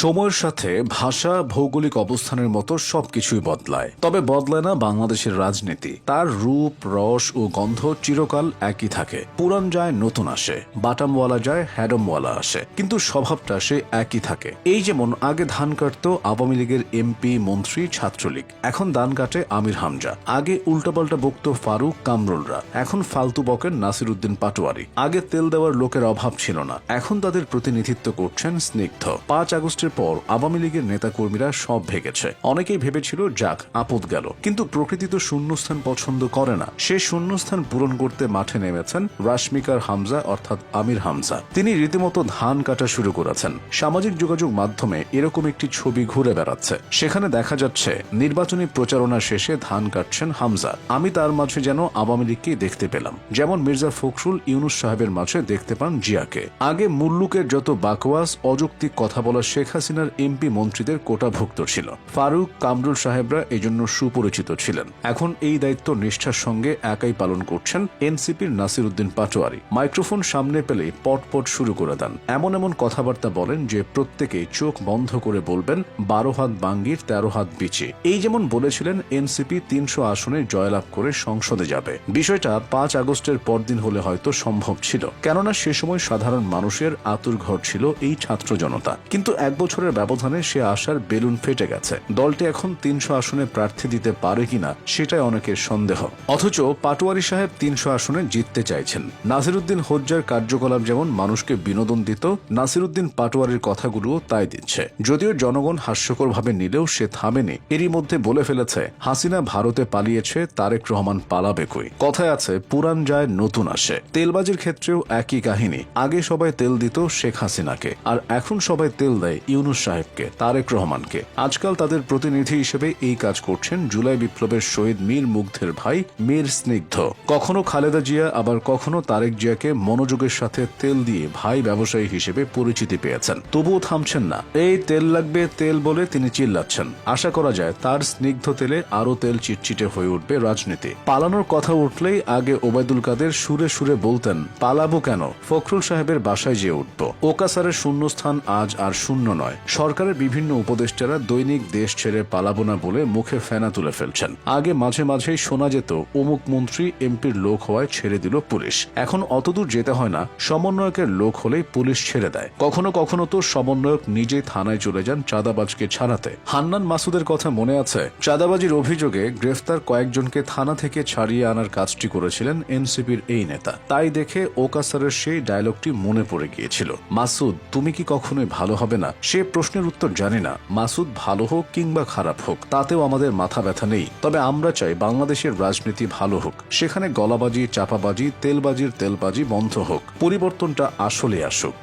সময়ের সাথে ভাষা, ভৌগোলিক অবস্থানের মতো সবকিছুই বদলায়, তবে বদলায় না বাংলাদেশের রাজনীতি। তার রূপ, রস ও গন্ধ চিরকাল একই থাকে। পুরান যায়, নতুন আসে, বাটামওয়ালা যায়, হ্যাডমওয়ালা আসে, কিন্তু স্বভাবটা সে একই থাকে। এই যেমন আগে ধান কাটতো আওয়ামী লীগের এমপি, মন্ত্রী, ছাত্রলীগ, এখন ধান কাটে আমির হামজা। আগে উল্টাপাল্টা বকতো ফারুক, কামরুলরা, এখন ফালতু বকেন নাসির উদ্দিন পাটোয়ারি। আগে তেল দেওয়ার লোকের অভাব ছিল না, এখন তাদের প্রতিনিধিত্ব করছেন স্নিগ্ধ। 5 আগস্টের পর আওয়ামী লীগের নেতাকর্মীরা সব ভেগেছে। অনেকেই ভেবেছিল যাক, আপদ গেল, কিন্তু প্রকৃতি তো শূন্যস্থান পছন্দ করে না। সে শূন্যস্থান পূরণ করতে মাঠে নেমেছেন রাশমিকার হামজা অর্থাৎ আমির হামজা। তিনি রীতিমতো ধান কাটা শুরু করেছেন। সামাজিক যোগাযোগ মাধ্যমে এরকম একটি ছবি ঘুরে বেড়াচ্ছে। সেখানে দেখা যাচ্ছে নির্বাচনী প্রচারণা শেষে ধান কাটছেন হামজা। আমি তার মাঝে যেন আওয়ামী লীগকেই দেখতে পেলাম, যেমন মির্জা ফখরুল ইউনুস সাহেবের মাঝে দেখতে পান জিয়াকে। আগে মুল্লুকের যত বাকওয়াস, অযৌক্তিক কথা বলা শেখ হাসিনার এমপি মন্ত্রীদের কোটাভুক্ত ছিল। ফারুক, কামরুল সাহেবরা এজন্য সুপরিচিত ছিলেন। এখন এই দায়িত্ব নিষ্ঠার সঙ্গে একাই পালন করছেন এনসিপির নাসির উদ্দিন পাটোয়ারি। মাইক্রোফোন সামনে পেলেই পটপট শুরু করে দেন। এমন এমন কথাবার্তা বলেন যে প্রত্যেকেই চোখ বন্ধ করে বলবেন 12 হাত বাঙ্গির 13 হাত বিচি। এই যেমন বলেছিলেন এনসিপি 300 আসনে জয়লাভ করে সংসদে যাবে। বিষয়টা 5 আগস্টের পরদিন হলে হয়তো সম্ভব ছিল, কেননা সে সময় সাধারণ মানুষের আতুরঘর ছিল এই ছাত্র জনতা। কিন্তু 1 বছরের ব্যবধানে সে আশার বেলুন ফেটে গেছে। দলটি এখন 300 আসনে প্রার্থী দিতে পারে কিনা সেটাই অনেকের সন্দেহ। অথচ পাটোয়ারি সাহেব 300 আসনে জিততে চাইছেন। নাসির উদ্দিন হোজ্জার কার্যকলাপ যেমন মানুষকে বিনোদন দিত, নাসির উদ্দিন পাটোয়ারির কথাগুলোও তাই দিচ্ছে। যদিও জনগণ হাস্যকরভাবে নিলেও সে থামেনি। এরই মধ্যে বলে ফেলেছে হাসিনা ভারতে পালিয়েছে, তারেক রহমান পালাবে কই। কথায় আছে পুরান যায়, নতুন আসে। তেলবাজির ক্ষেত্রেও একই কাহিনী। আগে সবাই তেল দিত শেখ হাসিনাকে, আর এখন সবাই তেল দেয় ইউনুস সাহেবকে, তারেক রহমানকে। আজকাল তাদের প্রতিনিধি হিসেবে এই কাজ করছেন জুলাই বিপ্লবের শহীদ মীর মুগ্ধের ভাই মীর স্নিগ্ধ। কখনো খালেদা জিয়া, আবার কখনো তারেক জিয়াকে মনোযোগের সাথে তেল দিয়ে ভাই ব্যবসায়ী হিসেবে পরিচিতি পেয়েছেন। তবুও থামছেন না। এই তেল লাগবে, তেল বলে তিনি চিল্লাচ্ছেন। আশা করা যায় তার স্নিগ্ধ তেলে আরো তেল চিটচিটে হয়ে উঠবে রাজনীতি। পালানোর কথা উঠলেই আগে ওবায়দুল কাদের সুরে সুরে বলতেন, পালাবো কেন, ফখরুল সাহেবের বাসায় যেয়ে উঠব। ওকাসারের শূন্যস্থান আজ আর শূন্য নয়। সরকারের বিভিন্ন উপদেষ্টারা দৈনিক দেশ ছেড়ে পালাবো না বলে মুখে ফেনা তুলে ফেলছেন। আগে মাঝে মাঝেই শোনা যেত অমুক মন্ত্রী এমপির লোক হওয়ায় ছেড়ে দিল পুলিশ। এখন অতদূর যেতে হয় না, সমন্বয়কের লোক হলেই পুলিশ ছেড়ে দেয়। কখনো কখনো তো সমন্বয়ক নিজেই থানায় চলে যান চাঁদাবাজকে ছাড়াতে। হান্নান মাসুদের কথা মনে আছে? চাঁদাবাজির অভিযোগে গ্রেফতার কয়েকজনকে থানা থেকে ছাড়িয়ে আনার কাজটি করেছিলেন এনসিপির এই নেতা। তাই দেখে ওকাসারের সেই ডায়লগটি মনে পড়ে গিয়েছিল, মাসুদ তুমি কি কখনোই ভালো হবে না? সে প্রশ্নের উত্তর জানি না। মাসুদ ভালো হোক কিংবা খারাপ হোক, তাতেও আমাদের মাথা ব্যথা নেই। তবে আমরা চাই বাংলাদেশের রাজনীতি ভালো হোক। সেখানে গলাবাজি, চাপাবাজি, তেলবাজির তেলবাজি বন্ধ হোক। পরিবর্তনটা আসলে আসুক।